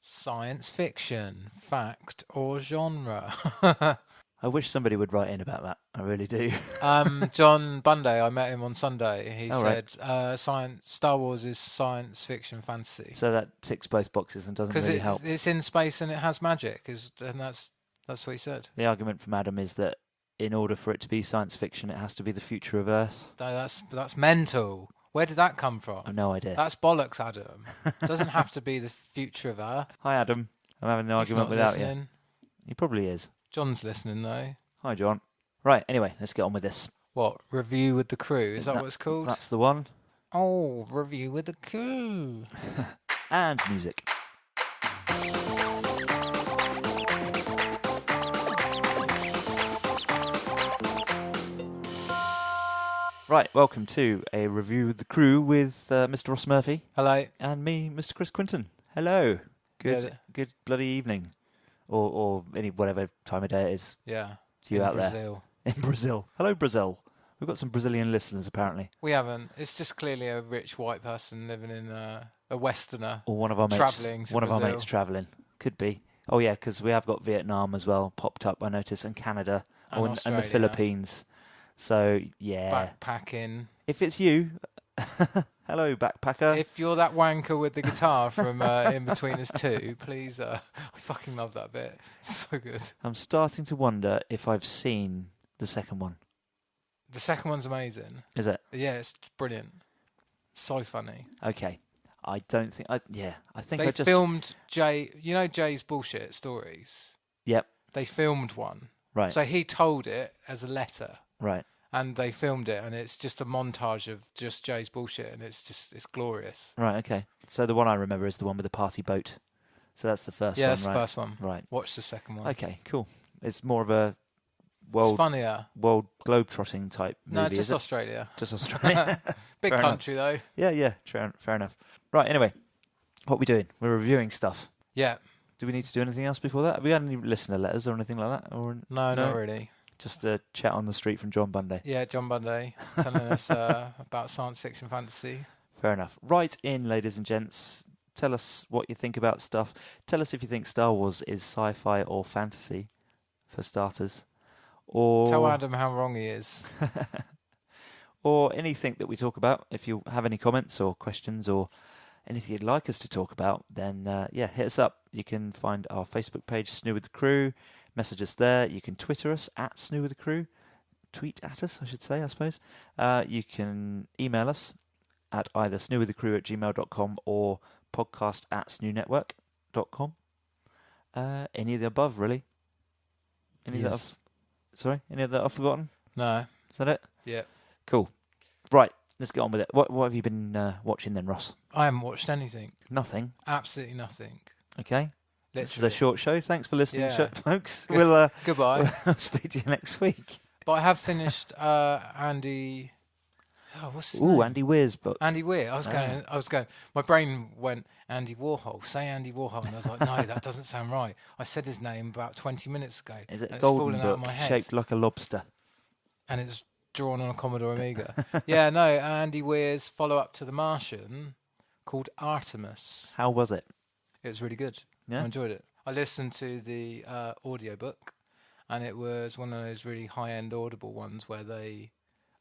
Science fiction, fact or genre? I wish somebody would write in about that. I really do. John Bunday, I met him on Sunday. He right. said Star Wars is science fiction fantasy. So that ticks both boxes and doesn't really help. Because it's in space and it has magic, and that's what he said. The argument from Adam is that in order for it to be science fiction, it has to be the future of Earth. No, that's mental. Where did that come from? I've no idea. That's bollocks, Adam. It doesn't have to be the future of Earth. Hi, Adam. I'm having the argument without listening. you. He probably is. John's listening, though. Hi, John. Right, anyway, let's get on with this. What? Review with the Crew? Is that what it's called? That's the one. Oh, Review with the Crew. And music. Right, welcome to a Review with the Crew with Mr. Ross Murphy. Hello. And me, Mr. Chris Quinton. Hello. Good bloody evening. Or any whatever time of day it is. Yeah. To you out Brazil. there. In Brazil. Hello, Brazil. We've got some Brazilian listeners, apparently. We haven't. It's just clearly a rich white person living in a Westerner. Or one of our mates travelling. One of our mates travelling. Could be. Oh, yeah, because we have got Vietnam as well popped up, I noticed, and Canada. And the Philippines. So, yeah. Backpacking. If it's you, hello, backpacker. If you're that wanker with the guitar from In Between Us Two, please. I fucking love that bit. It's so good. I'm starting to wonder if I've seen the second one. The second one's amazing. Is it? Yeah, it's brilliant. So funny. Okay. I don't think... I think they I just... filmed Jay... You know Jay's bullshit stories? Yep. They filmed one. Right. So he told it as a letter. Right. And they filmed it, and it's just a montage of just Jay's bullshit, and it's glorious. Right, okay. So the one I remember is the one with the party boat. So that's the first one, Yeah, that's right? the first one. Right. Watch the second one. Okay, cool. It's more of a it's funnier. world globe-trotting type movie, No, just Australia. Just Australia. Big fair country, enough. though. Yeah, fair enough. Right, anyway, what are we doing? We're reviewing stuff. Yeah. Do we need to do anything else before that? Have we had any listener letters or anything like that? Or No, not really. Just a chat on the street from John Bunday. Yeah, John Bunday telling us about science fiction fantasy. Fair enough. Write in, ladies and gents. Tell us what you think about stuff. Tell us if you think Star Wars is sci-fi or fantasy, for starters. Or tell Adam how wrong he is. Or anything that we talk about. If you have any comments or questions or anything you'd like us to talk about, then hit us up. You can find our Facebook page, Snoo with the Crew. Message us there. You can Twitter us at Snoo with the Crew. Tweet at us, I should say, I suppose. You can email us at either snooWithTheCrew@gmail.com or podcast@snoonetwork.com. Any of the above, really. Any of that I've forgotten? No. Is that it? Yeah. Cool. Right, let's get on with it. What have you been watching then, Ross? I haven't watched anything. Nothing? Absolutely nothing. Okay. Literally. This is a short show. Thanks for listening, folks. Goodbye. We'll speak to you next week. But I have finished Andy... Oh, what's his name? Andy Weir's book. Andy Weir. I was going. My brain went Andy Warhol. Say Andy Warhol, and I was like, no, that doesn't sound right. I said his name about 20 minutes ago. Is it a golden out of book my head. shaped like a lobster? And it's drawn on a Commodore Amiga. Yeah, no. Andy Weir's follow-up to The Martian, called Artemis. How was it? It was really good. Yeah? I enjoyed it. I listened to the audiobook, and it was one of those really high-end Audible ones where they...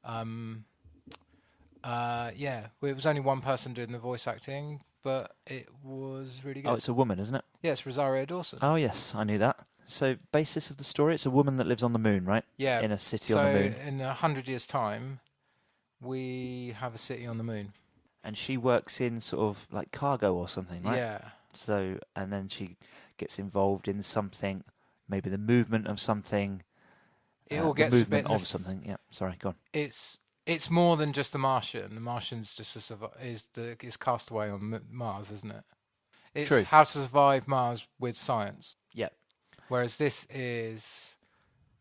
it was only one person doing the voice acting, but it was really good. Oh, it's a woman, isn't it? Yeah, it's Rosario Dawson. Oh, yes, I knew that. So, basis of the story, it's a woman that lives on the moon, right? Yeah. In a city on the moon. So, in 100 years' time, we have a city on the moon. And she works in sort of like cargo or something, right? Yeah. So, and then she gets involved in something, maybe the movement of something. It all gets a bit of something. Yeah, sorry, go on. It's more than just The Martian. The Martian's just is Castaway on Mars, isn't it? It's True. How to survive Mars with science. Yeah. Whereas this is,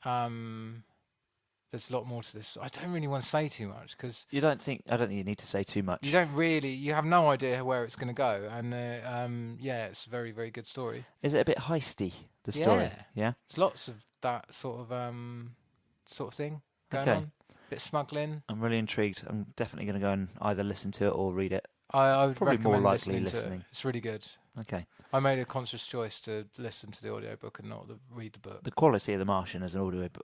there's a lot more to this. I don't really want to say too much because I don't think you need to say too much. You have no idea where it's going to go, and it's a very, very good story. Is it a bit heisty, the story? Yeah. There's lots of that sort of thing going on. Bit smuggling. I'm really intrigued. I'm definitely going to go and either listen to it or read it. I would probably recommend more likely listening to listening. it. It's really good. Okay. I made a conscious choice to listen to the audiobook and not read the book. The quality of The Martian as an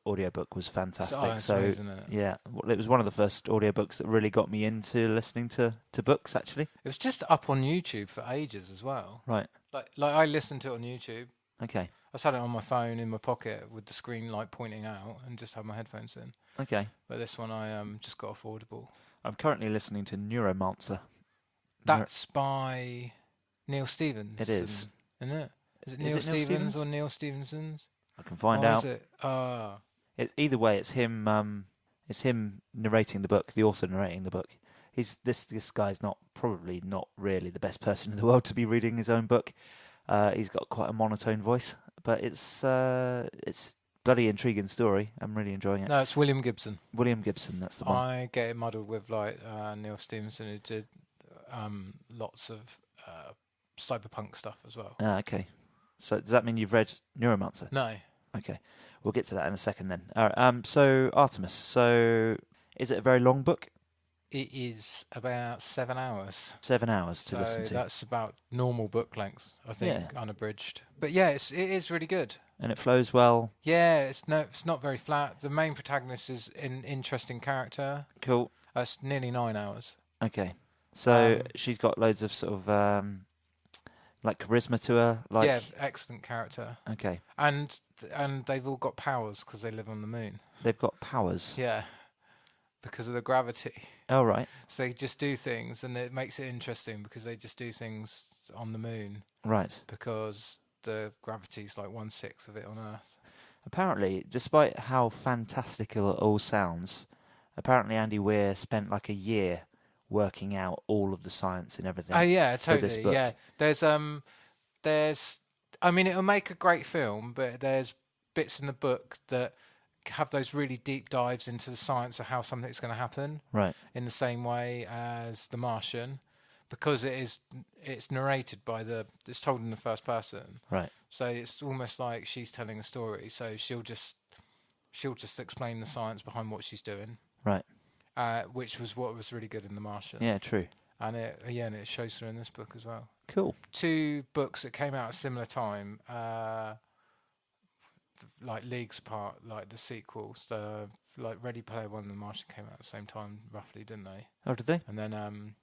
audiobook was fantastic. It's amazing, isn't it? Yeah, it was one of the first audiobooks that really got me into listening to books, actually. It was just up on YouTube for ages as well. Right. Like I listened to it on YouTube. Okay. I just had it on my phone in my pocket with the screen light pointing out and just had my headphones in. Okay. But this one I just got off Audible. I'm currently listening to Neuromancer. That's by Neil Stevens. It is. Isn't it? Is it Neil Stevens or Neil Stevenson's? I can find out. Is it? Either way, it's him. It's him narrating the book. The author narrating the book. This guy's probably not really the best person in the world to be reading his own book. He's got quite a monotone voice, but it's bloody intriguing story. I'm really enjoying it. No, it's William Gibson. William Gibson, that's the one. I get it muddled with Neil Stevenson, who did lots of cyberpunk stuff as well. Okay. So does that mean you've read Neuromancer? No. Okay. We'll get to that in a second then. All right. So Artemis. So is it a very long book? It is about 7 hours. 7 hours to listen to. That's about normal book length, I think, unabridged. But yeah, it is really good. And it flows well. Yeah, it's not very flat. The main protagonist is an interesting character. Cool. It's nearly 9 hours. Okay. So she's got loads of sort of like charisma to her. Yeah, excellent character. Okay. And they've all got powers because they live on the moon. They've got powers. Yeah. Because of the gravity. Oh, right. So they just do things, and it makes it interesting because they just do things on the moon. Right. Because the gravity's like 1/6 of it on Earth. Apparently, despite how fantastical it all sounds, apparently Andy Weir spent like a year working out all of the science and everything. Oh yeah, for totally. this book. Yeah, there's. I mean, it'll make a great film, but there's bits in the book that have those really deep dives into the science of how something's going to happen. Right. In the same way as The Martian, because it's narrated it's told in the first person. Right. So it's almost like she's telling a story. So she'll just explain the science behind what she's doing. Right. Which was what was really good in The Martian. Yeah, true. And it shows through in this book as well. Cool. 2 books that came out at a similar time, like leagues apart, like the sequels. Like Ready Player One and The Martian came out at the same time, roughly, didn't they? Oh, did they? And then,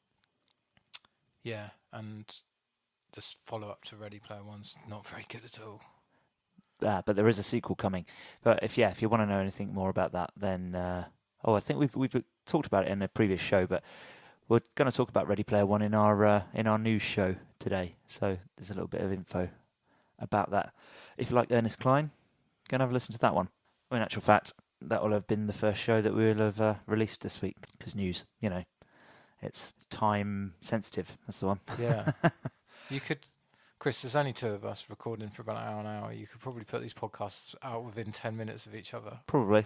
and just follow up to Ready Player One's not very good at all. But there is a sequel coming. But if you want to know anything more about that, then I think we've talked about it in a previous show, but we're going to talk about Ready Player One in our news show today. So there's a little bit of info about that. If you like Ernest Cline, go and have a listen to that one. Well, in actual fact, that will have been the first show that we will have released this week, because news, it's time sensitive. That's the one. Yeah. You could, Chris, there's only 2 of us recording for about an hour. You could probably put these podcasts out within 10 minutes of each other. Probably.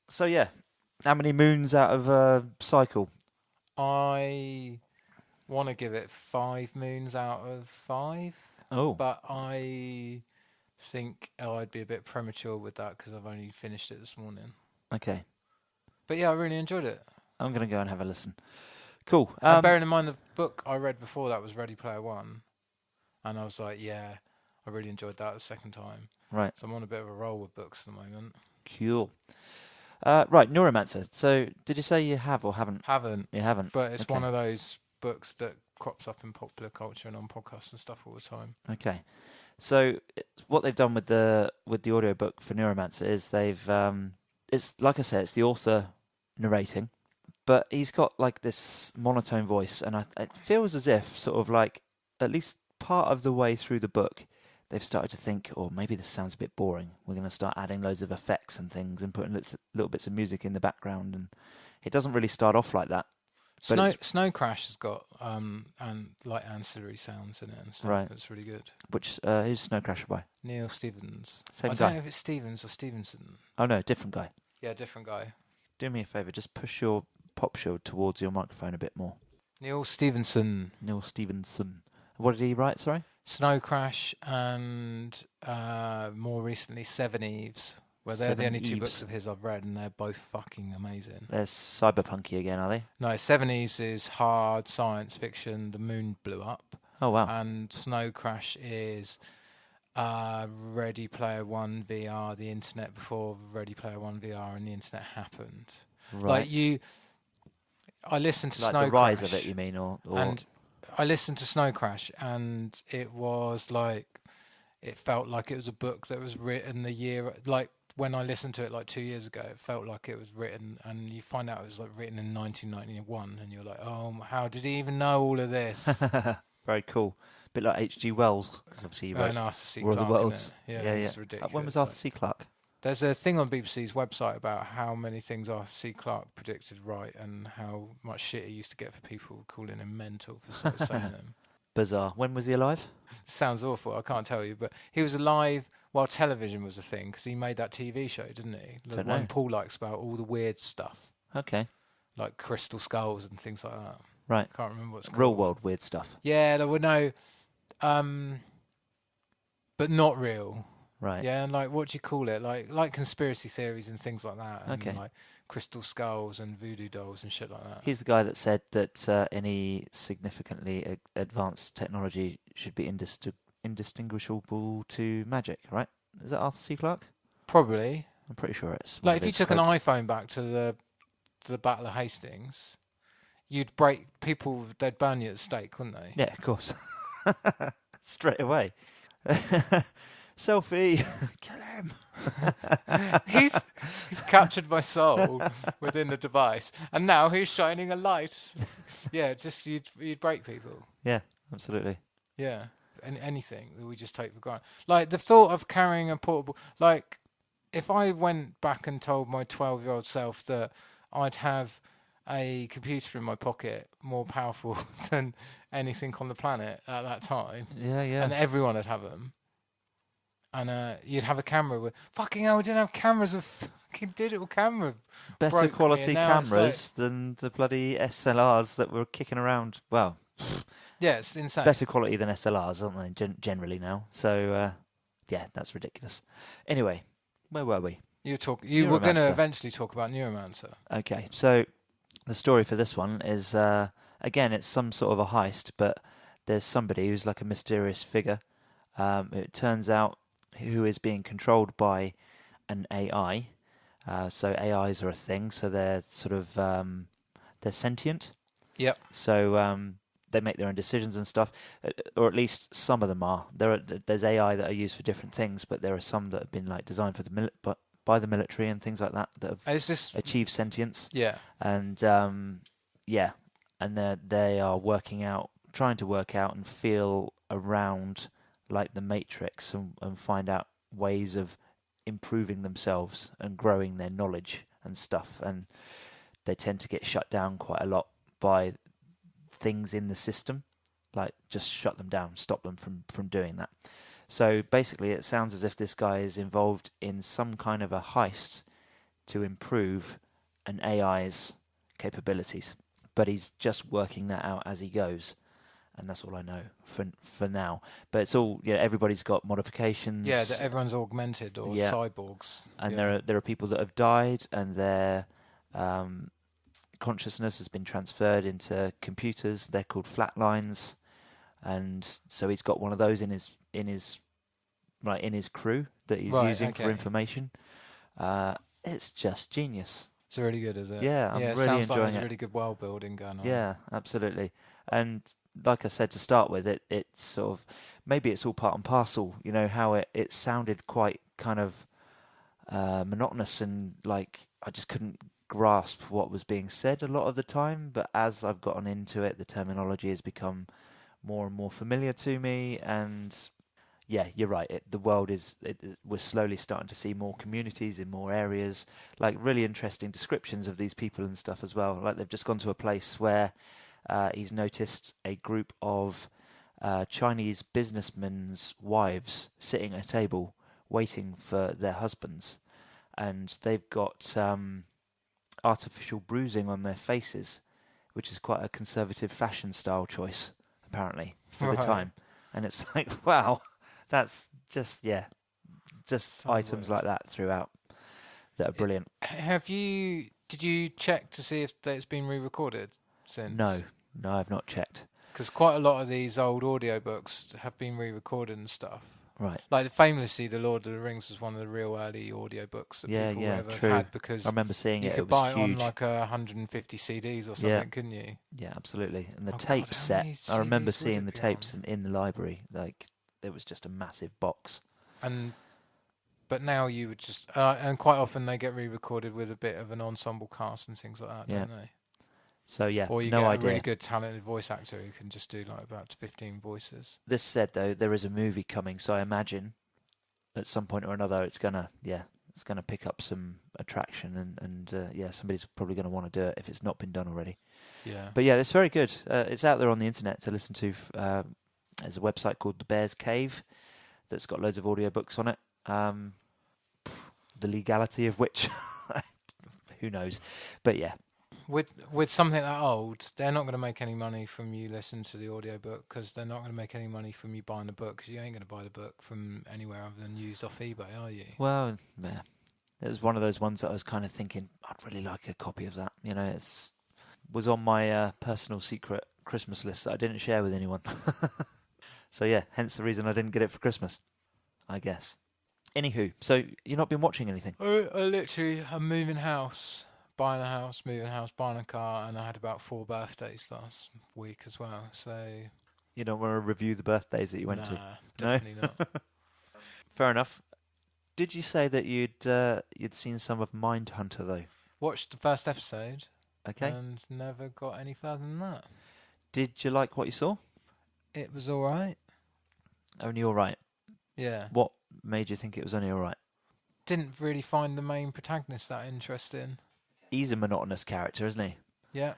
So, yeah. How many moons out of a cycle? I want to give it 5 moons out of 5. Oh. But I think I'd be a bit premature with that because I've only finished it this morning. Okay. But yeah, I really enjoyed it. I'm going to go and have a listen. Cool. And bearing in mind the book I read before that was Ready Player One, and I was like, yeah, I really enjoyed that the second time. Right. So I'm on a bit of a roll with books at the moment. Cool. Right, Neuromancer. So did you say you have or haven't? Haven't. You haven't. But it's Okay. one of those books that crops up in popular culture and on podcasts and stuff all the time. Okay. So what they've done with the audiobook for Neuromancer is they've it's like I said, it's the author narrating, but he's got like this monotone voice, and it feels as if sort of like at least part of the way through the book they've started to think, oh, maybe this sounds a bit boring. We're going to start adding loads of effects and things and putting little bits of music in the background, and it doesn't really start off like that. Snow Crash has got and like ancillary sounds in it and stuff. Right. It's really good. Which who's Snow Crasher by? Neil Stevens. Same I guy. don't know if it's Stevens or Stevenson. Oh no, different guy. Yeah, different guy. Do me a favour, just push your pop shield towards your microphone a bit more. Neil Stevenson. Neil Stevenson. What did he write, sorry? Snow Crash and more recently Seven Eves. Well, they're the Seven only 2 Eves. books of his I've read, and they're both fucking amazing. They're cyberpunky again, are they? No, Seven Eves is hard science fiction. The moon blew up. Oh wow. And Snow Crash is Ready Player One VR, the internet before Ready Player One VR and the internet happened. Right. I listened to Like Snow the rise Crash, of it, you mean, or and I listened to Snow Crash, and it was like, it felt like it was a book that was written the year, like when I listened to it like 2 years ago, it felt like it was written, and you find out it was like written in 1991, and you're like, oh, how did he even know all of this? very cool. Bit like H.G. Wells, because obviously he wrote And Arthur C. War of the Clarke, Worlds. innit? Yeah, it's yeah. ridiculous. When was Arthur C. Clarke? There's a thing on BBC's website about how many things Arthur C. Clarke predicted right, and how much shit he used to get for people calling him mental for saying them. Bizarre. When was he alive? Sounds awful, I can't tell you, but he was alive while television was a thing, because he made that TV show, didn't he? The Don't one know. Paul likes, about all the weird stuff, Okay. like crystal skulls and things like that. Right. Can't remember what's called. Real world weird stuff. Yeah, there were no, but not real. Right. Yeah, and like, what do you call it? Like conspiracy theories and things like that. And Okay. like crystal skulls and voodoo dolls and shit like that. He's the guy that said that any significantly advanced technology should be indistinguishable to magic, right? Is that Arthur C. Clarke? Probably. I'm pretty sure it's one Like, of if you his took quotes. an iPhone back to the Battle of Hastings, you'd break people. They'd burn you at the stake, wouldn't they? Yeah, of course. Straight away. Selfie. Kill him. he's captured my soul within the device, and now he's shining a light. Yeah, just you'd break people. Yeah, absolutely. Yeah, and anything that we just take for granted. Like the thought of carrying a portable. Like, if I went back and told my 12-year-old self that I'd have a computer in my pocket more powerful than anything on the planet at that time, Yeah, yeah. and everyone would have them. And you'd have a camera with... Fucking hell, we didn't have cameras with fucking digital camera. Better broke me, quality and now it's cameras than the bloody SLRs that were kicking around. Well, Yeah, it's insane. better quality than SLRs, aren't they, generally now? So, yeah, that's ridiculous. Anyway, where were we? You were going to Neuromancer. eventually talk about Neuromancer. Okay, so the story for this one is, again, it's some sort of a heist, but there's somebody who's like a mysterious figure. It turns out who is being controlled by an AI. So AIs are a thing, so they're sort of they're sentient. Yep. So they make their own decisions and stuff, or at least some of them are. There's AI that are used for different things, but there are some that have been like designed for by the military and things like that have achieved sentience. Yeah. And yeah, and they are trying to work out and feel around like the Matrix and find out ways of improving themselves and growing their knowledge and stuff. And they tend to get shut down quite a lot by things in the system, like just shut them down, stop them from doing that. So basically it sounds as if this guy is involved in some kind of a heist to improve an AI's capabilities, but he's just working that out as he goes. And that's all I know for now. But it's all, everybody's got modifications. Yeah, that everyone's augmented or cyborgs. And there are people that have died, and their consciousness has been transferred into computers. They're called flatlines, and so he's got one of those in his crew that he's using for information. It's just genius. It's really good, is it? Yeah, I'm really it sounds enjoying like there's it. really good world building going on. Yeah, absolutely. And like I said to start with, it's sort of, maybe it's all part and parcel, how it sounded quite kind of monotonous, and like I just couldn't grasp what was being said a lot of the time. But as I've gotten into it, the terminology has become more and more familiar to me. And yeah, you're right. The world we're slowly starting to see more communities in more areas, like really interesting descriptions of these people and stuff as well. Like they've just gone to a place where he's noticed a group of Chinese businessmen's wives sitting at a table waiting for their husbands, and they've got artificial bruising on their faces, which is quite a conservative fashion style choice, apparently, for the time. And it's like, wow, that's just items like that throughout that are brilliant. Did you check to see if it's been re-recorded since? No, I've not checked. Because quite a lot of these old audiobooks have been re-recorded and stuff. Right. Like famously, The Lord of the Rings was one of the real early audiobooks that people ever true. had, because I remember seeing you it. could It was buy it huge. on like 150 CDs or something, Yeah. couldn't you? Yeah, absolutely. And the Oh tape God, how set. many I remember CDs would seeing it the be tapes on? in the library. Like, there was just a massive box. But now you would just, and quite often they get re-recorded with a bit of an ensemble cast and things like that, Yeah. don't they? So yeah, Or you no get idea. a really good talented voice actor who can just do like about 15 voices. This said though, there is a movie coming, so I imagine at some point or another it's gonna pick up some attraction, and somebody's probably gonna want to do it if it's not been done already. Yeah. But yeah, it's very good. It's out there on the internet to listen to. There's a website called The Bear's Cave that's got loads of audiobooks on it. The legality of which, who knows? But yeah. With something that old, they're not going to make any money from you listening to the audiobook, because they're not going to make any money from you buying the book, because you ain't going to buy the book from anywhere other than used off eBay, are you? Well, yeah. It was one of those ones that I was kind of thinking, I'd really like a copy of that. You know, it's was on my personal secret Christmas list that I didn't share with anyone. So yeah, hence the reason I didn't get it for Christmas, I guess. Anywho, so you've not been watching anything? I'm moving house. Buying a house, moving house, buying a car, and I had about 4 birthdays last week as well. So You don't want to review the birthdays that you went to? Nah, definitely not. Fair enough. Did you say that you'd seen some of Mindhunter though? Watched the first episode. Okay. And never got any further than that. Did you like what you saw? It was all right. Only all right. Yeah. What made you think it was only all right? Didn't really find the main protagonist that interesting. He's a monotonous character, isn't he? Yeah.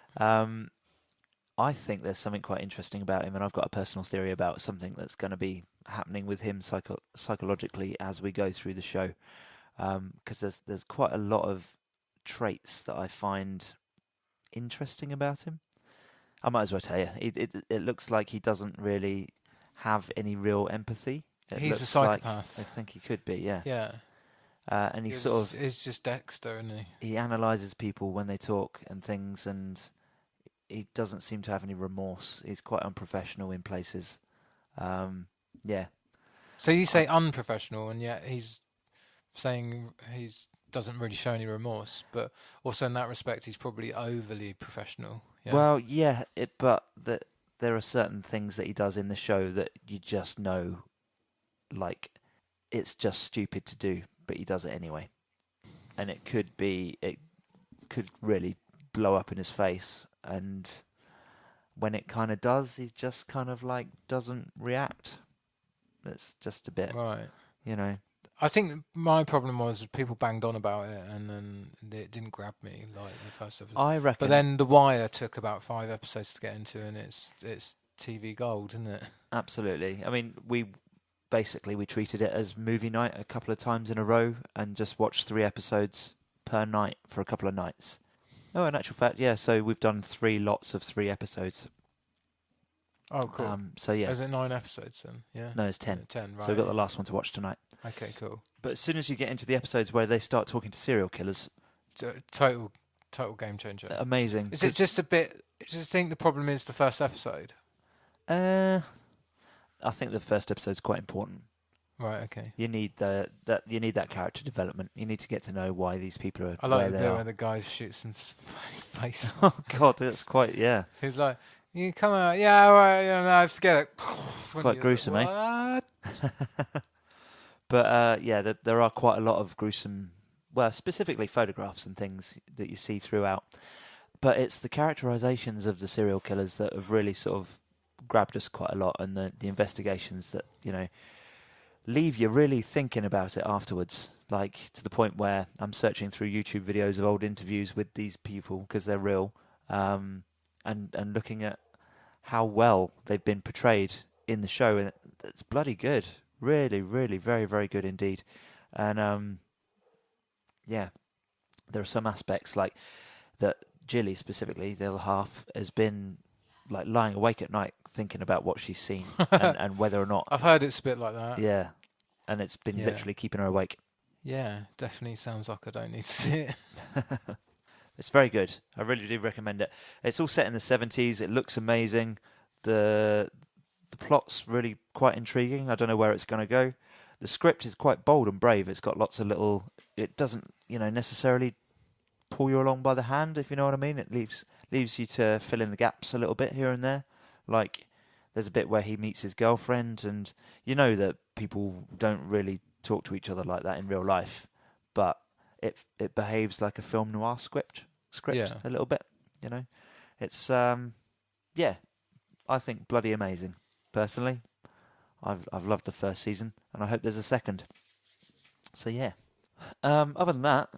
I think there's something quite interesting about him, and I've got a personal theory about something that's going to be happening with him psychologically as we go through the show. Because there's quite a lot of traits that I find interesting about him. I might as well tell you. It looks like he doesn't really have any real empathy. He's a psychopath. I think he could be, yeah. Yeah. And he's just Dexter, isn't he? He analyses people when they talk and things, and he doesn't seem to have any remorse. He's quite unprofessional in places. Yeah. So you say unprofessional, and yet he's saying he doesn't really show any remorse, but also in that respect, he's probably overly professional. Yeah? Well, yeah, but there are certain things that he does in the show that you just know, like, it's just stupid to do, but he does it anyway. And it could really blow up in his face, and when it kind of does, he just kind of like doesn't react. It's just a bit, right. You know. I think my problem was people banged on about it, and then it didn't grab me like the first episode. I reckon. But then The Wire took about 5 episodes to get into, and it's TV gold, isn't it? Absolutely. I mean, we treated it as movie night a couple of times in a row, and just watched 3 episodes per night for a couple of nights. Oh, in actual fact, yeah. So we've done 3 lots of 3 episodes. Oh, cool. So yeah. Is it 9 episodes then? Yeah. No, it's 10. 10, right. So we've got the last one to watch tonight. Okay, cool. But as soon as you get into the episodes where they start talking to serial killers, total game changer. Amazing. Is it just a bit? Do you think the problem is the first episode? I think the first episode's quite important. Right. Okay. You need you need that character development. You need to get to know why these people are. I like where the they bit are. where the guy shoots him face. Oh God, that's quite He's He's like, "You come out, yeah, all right, yeah, no, forget it." quite gruesome, like, eh? But there are quite a lot of gruesome, well, specifically photographs and things that you see throughout. But it's the characterizations of the serial killers that have really sort of grabbed us quite a lot, and the investigations that, you know, leave you really thinking about it afterwards. Like, to the point where I'm searching through YouTube videos of old interviews with these people because they're real, and looking at how well they've been portrayed in the show, and it's bloody good. Really, really, very, very good indeed. And there are some aspects like that. Jilly specifically, the other half, has been like lying awake at night thinking about what she's seen and whether or not. I've heard it's a bit like that. Yeah, and it's been literally keeping her awake. Yeah, definitely sounds like I don't need to see it. It's very good. I really do recommend it. It's all set in the 70s. It looks amazing. The plot's really quite intriguing. I don't know where it's going to go. The script is quite bold and brave. It's got lots of little... It doesn't, necessarily pull you along by the hand, if you know what I mean. It leaves you to fill in the gaps a little bit here and there. Like, there's a bit where he meets his girlfriend, and you know that people don't really talk to each other like that in real life, but it behaves like a film noir script a little bit, It's, I think bloody amazing. Personally, I've loved the first season, and I hope there's a second. So yeah. Other than that,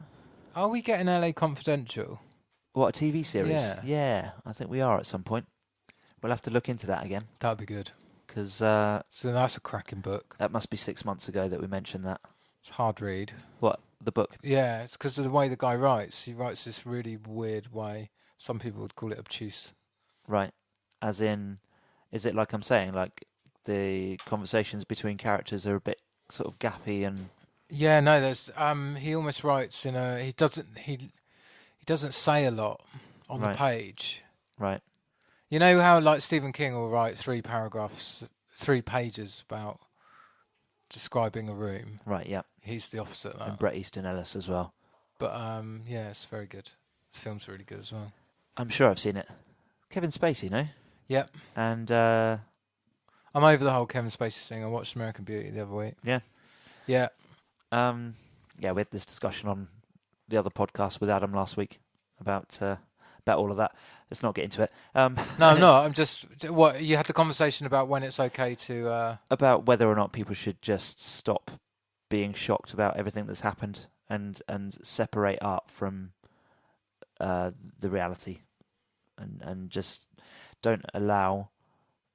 are we getting LA Confidential? What, a TV series? Yeah, I think we are at some point. We'll have to look into that again. That'd be good. Because so that's a cracking book. That must be 6 months ago that we mentioned that. It's hard read. What, the book? Yeah, it's because of the way the guy writes. He writes this really weird way. Some people would call it obtuse. Right. As in, is it like I'm saying, like the conversations between characters are a bit sort of gappy and... Yeah, no, there's he almost writes in a... He doesn't say a lot on the page. Right. You know how like Stephen King will write 3 pages about describing a room? Right, yeah. He's the opposite of that. And Bret Easton Ellis as well. But yeah, it's very good. The film's really good as well. I'm sure I've seen it. Kevin Spacey, no? Yep. And I'm over the whole Kevin Spacey thing. I watched American Beauty the other week. Yeah. Yeah. Yeah, we had this discussion on the other podcast with Adam last week about all of that. Let's not get into it. No, I'm not. I'm just... What, you had the conversation about when it's okay to... About whether or not people should just stop being shocked about everything that's happened and separate art from the reality and just don't allow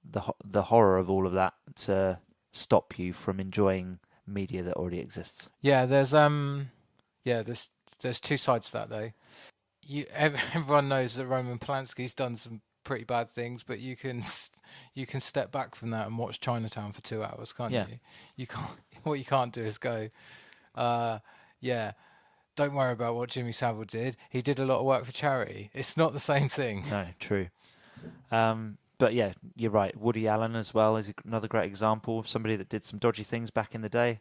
the horror of all of that to stop you from enjoying media that already exists. Yeah, there's 2 sides to that though. Everyone knows that Roman Polanski's done some pretty bad things, but you can step back from that and watch Chinatown for 2 hours, can't you? You can't. What you can't do is go, don't worry about what Jimmy Savile did. He did a lot of work for charity. It's not the same thing. No, true. But yeah, you're right. Woody Allen as well is another great example of somebody that did some dodgy things back in the day.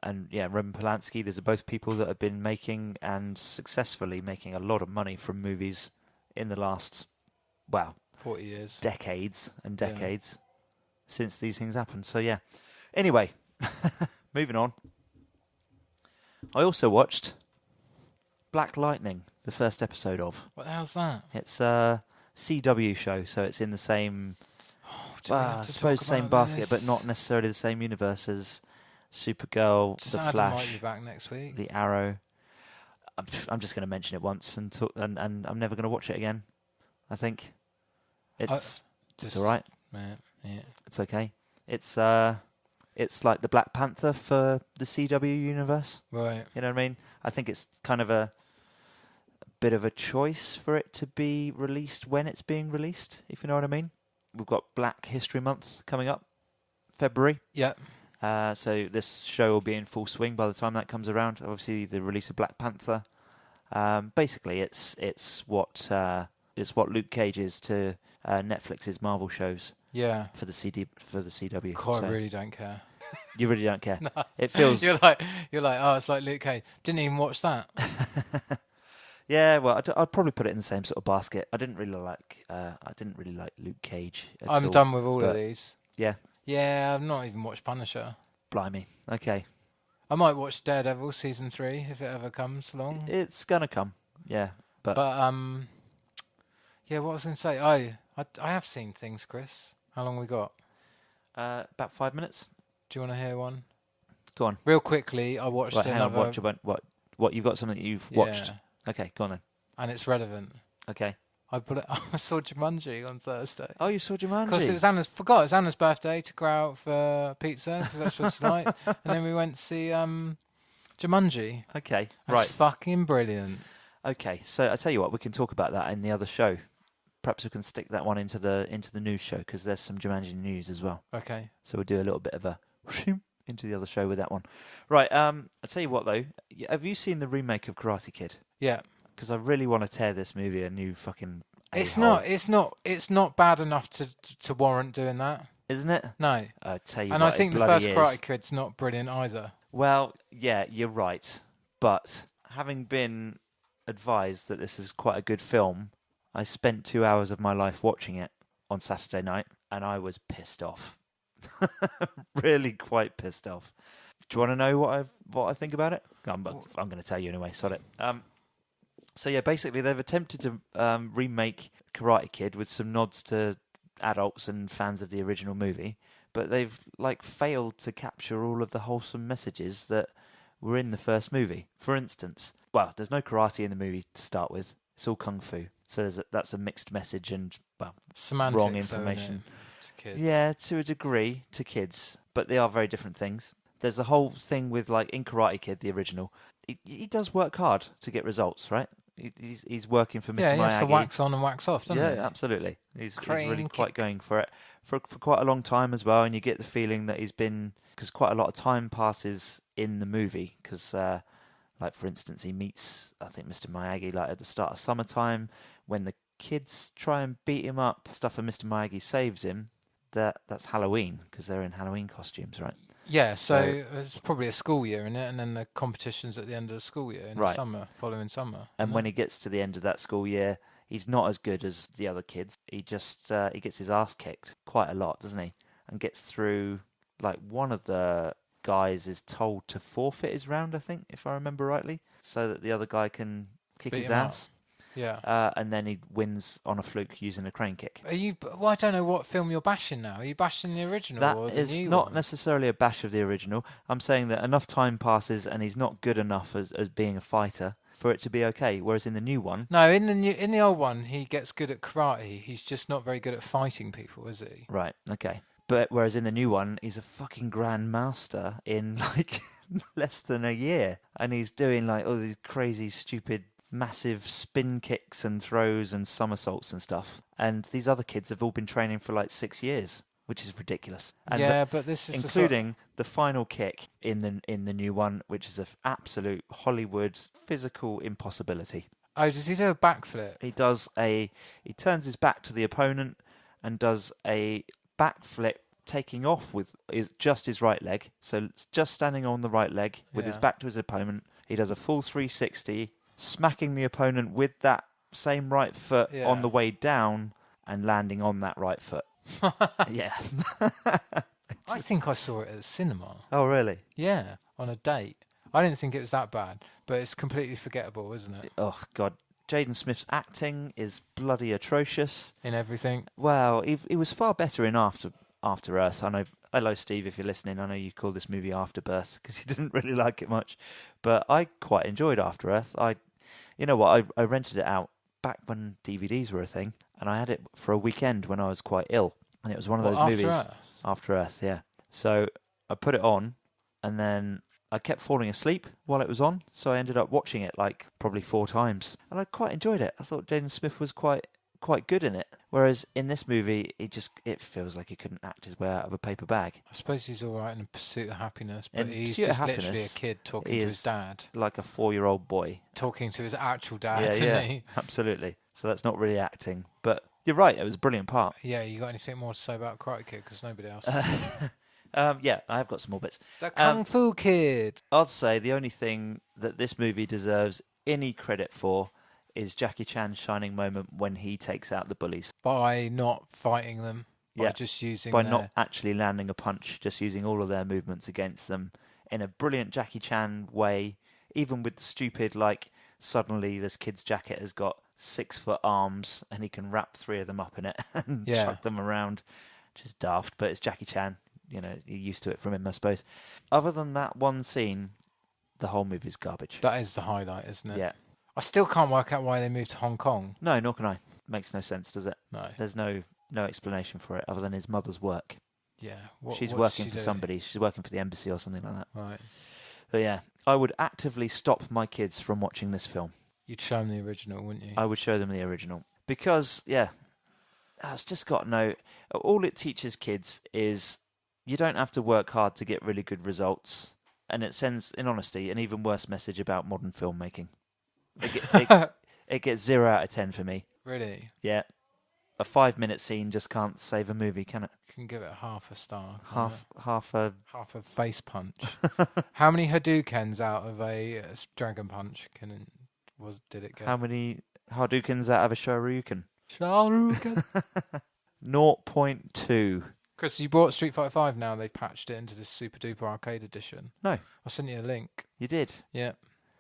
And yeah, Roman Polanski, these are both people that have been making and successfully making a lot of money from movies in the last, 40 years. Decades and decades since these things happened. So yeah. Anyway, moving on. I also watched Black Lightning, the first episode of. What the hell's that? It's a CW show, so it's in the same, I suppose, same basket, but not necessarily the same universe as Supergirl, Does The Adam Flash, like you back next week? The Arrow. I'm just going to mention it once and I'm never going to watch it again. I think it's all right. Yeah. It's okay. It's like the Black Panther for the CW universe. Right. You know what I mean? I think it's kind of a bit of a choice for it to be released when it's being released, if you know what I mean. We've got Black History Month coming up, February. Yeah. So this show will be in full swing by the time that comes around. Obviously, the release of Black Panther. Basically, it's what Luke Cage is to Netflix's Marvel shows. Yeah. For the CW. God, so I really don't care. You really don't care. No. It feels. You're like, oh, it's like Luke Cage. Didn't even watch that. Yeah, well, I'd probably put it in the same sort of basket. I didn't really like Luke Cage. I'm done with all of these. Yeah. Yeah, I've not even watched Punisher. Blimey. Okay. I might watch Daredevil season 3 if it ever comes along. It's gonna come. Yeah, but yeah. What was I going to say? I have seen things, Chris. How long we got? about 5 minutes. Do you want to hear one? Go on. Real quickly, I watched Hang on. another. What? You've got something that you've watched? Yeah. Okay, go on then. And it's relevant. Okay. I saw Jumanji on Thursday. Oh, you saw Jumanji? Because it was Anna's birthday to go out for pizza, because that's what it's like. And then we went to see Jumanji. Okay, That's right. fucking brilliant. Okay, so I tell you what, we can talk about that in the other show. Perhaps we can stick that one into the news show, because there's some Jumanji news as well. Okay. So we'll do a little bit of a into the other show with that one. Right, I'll tell you what though. Have you seen the remake of Karate Kid? Yeah. Because I really want to tear this movie a new fucking It's a-hole. not. It's not bad enough to warrant doing that. Isn't it? No. I tell you And what, I think it the first bloody is. Karate Kid's not brilliant either. Well, yeah, you're right. But having been advised that this is quite a good film, I spent 2 hours of my life watching it on Saturday night, and I was pissed off. Really quite pissed off. Do you want to know what I think about it? I'm going to tell you anyway. Sod it. So yeah, basically they've attempted to remake Karate Kid with some nods to adults and fans of the original movie, but they've failed to capture all of the wholesome messages that were in the first movie. For instance, well, there's no karate in the movie to start with. It's all kung fu. So that's a mixed message and Semantics, wrong information. To kids. Yeah, to a degree, to kids, but they are very different things. There's the whole thing with in Karate Kid, the original, he does work hard to get results, right? He's working for Mr. Miyagi. Yeah, he has to wax on and wax off, doesn't he? Yeah, absolutely. He's really quite going for it for quite a long time as well, and you get the feeling that because quite a lot of time passes in the movie, because for instance, he meets, I think, Mr. Miyagi at the start of summertime when the kids try and beat him up, and Mr. Miyagi saves him. That's Halloween, because they're in Halloween costumes, right? Yeah, so it's probably a school year, isn't it? And then the competition's at the end of the school year in the summer, following summer. And when he gets to the end of that school year, he's not as good as the other kids. He just he gets his ass kicked quite a lot, doesn't he? And gets through, one of the guys is told to forfeit his round, I think, if I remember rightly, so that the other guy can kick his ass. Yeah. And then he wins on a fluke using a crane kick. Well, I don't know what film you're bashing now. Are you bashing the original or the new one? That is not necessarily a bash of the original. I'm saying that enough time passes and he's not good enough as being a fighter for it to be okay. Whereas in the new one... No, in the old one, he gets good at karate. He's just not very good at fighting people, is he? Right, okay. But whereas in the new one, he's a fucking grandmaster in, less than a year. And he's doing, all these crazy, stupid... massive spin kicks and throws and somersaults and stuff. And these other kids have all been training for 6 years, which is ridiculous. And but this is including the final kick in the new one, which is an absolute Hollywood physical impossibility. Oh, does he do a backflip? He turns his back to the opponent and does a backflip, taking off with just his right leg. So just standing on the right leg with his back to his opponent. He does a full 360, smacking the opponent with that same right foot on the way down and landing on that right foot. Yeah. I think I saw it at the cinema. Oh, really? Yeah, on a date. I didn't think it was that bad, but it's completely forgettable, isn't it? Oh, God. Jaden Smith's acting is bloody atrocious. In everything. Well, he was far better in After Earth. I know. Hello, Steve, if you're listening. I know you call this movie Afterbirth because you didn't really like it much. But I quite enjoyed After Earth. You know what? I rented it out back when DVDs were a thing, and I had it for a weekend when I was quite ill. And it was one of those movies. Earth? After Earth, yeah. So I put it on, and then I kept falling asleep while it was on. So I ended up watching it probably 4 times. And I quite enjoyed it. I thought Jaden Smith was quite good in it. Whereas in this movie, it feels like he couldn't act his way out of a paper bag. I suppose he's all right in Pursuit of Happiness, but he's Pursuit of just Happiness, literally a kid talking to his dad. Like a 4-year-old boy. Talking to his actual dad, isn't he? Absolutely. So that's not really acting. But you're right, it was a brilliant part. Yeah, you got anything more to say about Karate Kid? Because nobody else. Yeah, I have got some more bits. The Kung Fu Kid. I'd say the only thing that this movie deserves any credit for is Jackie Chan's shining moment when he takes out the bullies. By not fighting them. By just using not actually landing a punch, just using all of their movements against them in a brilliant Jackie Chan way, even with the stupid, suddenly this kid's jacket has got 6-foot arms and he can wrap 3 of them up in it and chuck them around, which is daft, but it's Jackie Chan. You're used to it from him, I suppose. Other than that one scene, the whole movie's garbage. That is the highlight, isn't it? Yeah. I still can't work out why they moved to Hong Kong. No, nor can I. Makes no sense, does it? No. There's no explanation for it other than his mother's work. Yeah. She's working for somebody. She's working for the embassy or something like that. Right. But yeah, I would actively stop my kids from watching this film. You'd show them the original, wouldn't you? I would show them the original. Because, it's just got all it teaches kids is you don't have to work hard to get really good results. And it sends, in honesty, an even worse message about modern filmmaking. It gets 0 out of 10 for me. Really? Yeah. A 5-minute scene just can't save a movie, can it? Can give it half a star. Half Half a face punch. How many Hadoukens out of a Dragon Punch did it get? How many Hadoukens out of a Shoryuken? Shoryuken. 0.2. Chris, you bought Street Fighter 5 now. They've patched it into this super duper arcade edition. No. I sent you a link. You did? Yeah.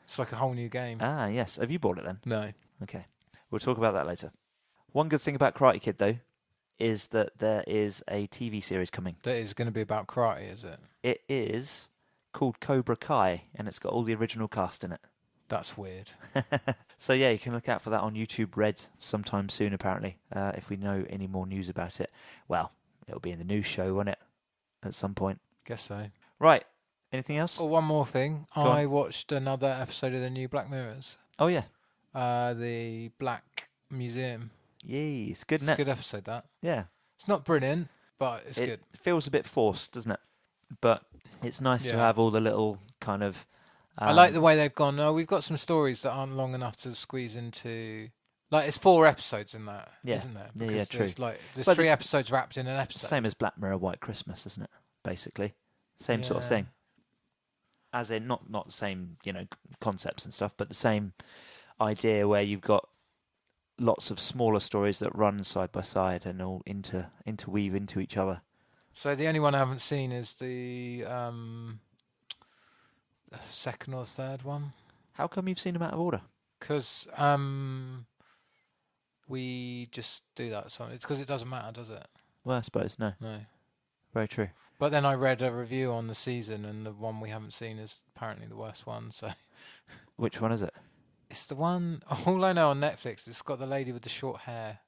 It's like a whole new game. Ah, yes. Have you bought it then? No. Okay. We'll talk about that later. One good thing about Karate Kid, though, is that there is a TV series coming. That is going to be about karate, is it? It is called Cobra Kai, and it's got all the original cast in it. That's weird. So, yeah, you can look out for that on YouTube Red sometime soon, apparently, if we know any more news about it. Well, it'll be in the news show, won't it, at some point? Guess so. Right. Anything else? Oh, one more thing. Go on. I watched another episode of the new Black Mirrors. Oh, yeah. The Black Museum. Yay, it's good, It's isn't a good episode, that. Yeah. It's not brilliant, but it's It good. feels a bit forced, doesn't it? But it's nice to Yeah. have all the little kind of... I like the way they've gone. Oh, we've got some stories that aren't long enough to squeeze into... Like, it's 4 episodes in that, Yeah. isn't there? Yeah, Because true. there's But 3 episodes wrapped in an episode. Same as Black Mirror White Christmas, isn't it? Basically. Same sort of Yeah. thing. As in, not the same, concepts and stuff, but the same idea where you've got lots of smaller stories that run side by side and all interweave into each other. So the only one I haven't seen is the second or third one. How come you've seen them out of order? Because we just do that. So it's because it doesn't matter, does it? Well, I suppose, no. No. Very true. But then I read a review on the season, and the one we haven't seen is apparently the worst one. So Which one is it? it's the one. All I know on Netflix, it's got the lady with the short hair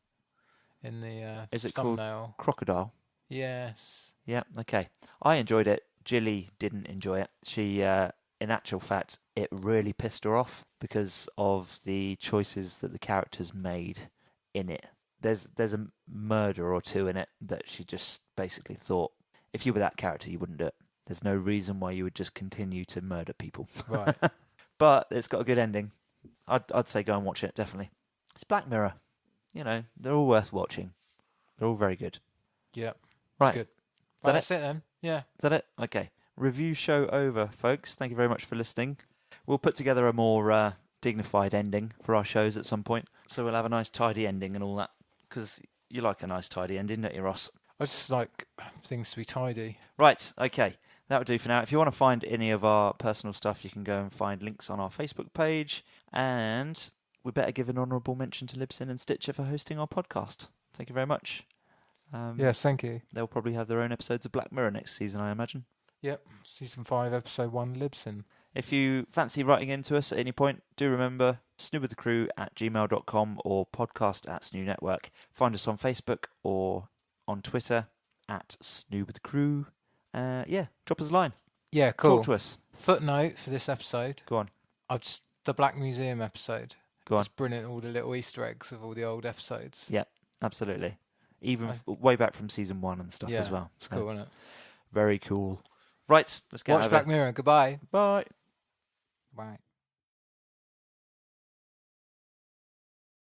in the Is it called thumbnail. Crocodile? Yes. Yeah, okay. I enjoyed it. Jilly didn't enjoy it. She, in actual fact, it really pissed her off because of the choices that the characters made in it. There's a murder or two in it that she just basically thought, if you were that character, you wouldn't do it. There's no reason why you would just continue to murder people. Right. But it's got a good ending. I'd say go and watch it, definitely. It's Black Mirror. They're all worth watching. They're all very good. Yep. Right. It's good. Right, that's it then. Yeah. Is that it? Okay. Review show over, folks. Thank you very much for listening. We'll put together a more dignified ending for our shows at some point. So we'll have a nice tidy ending and all that. Because you like a nice tidy ending, don't you, Ross? I just like things to be tidy. Right, okay. That would do for now. If you want to find any of our personal stuff, you can go and find links on our Facebook page. And we better give an honourable mention to Libsyn and Stitcher for hosting our podcast. Thank you very much. Yes, thank you. They'll probably have their own episodes of Black Mirror next season, I imagine. Yep. Season 5, Episode 1, Libsyn. If you fancy writing into us at any point, do remember snoobwiththecrew@gmail.com or podcast@SnooNetwork. Find us on Facebook or on Twitter @SnoobWithTheCrew. Drop us a line. Yeah, cool. Talk to us. Footnote for this episode. Go on. The Black Museum episode. Go on. It's brilliant, all the little Easter eggs of all the old episodes. Yeah, absolutely. Even way back from season 1 and stuff as well. It's cool, isn't it? Very cool. Right, let's get Watch out of Black it. Mirror. Goodbye. Bye. Bye.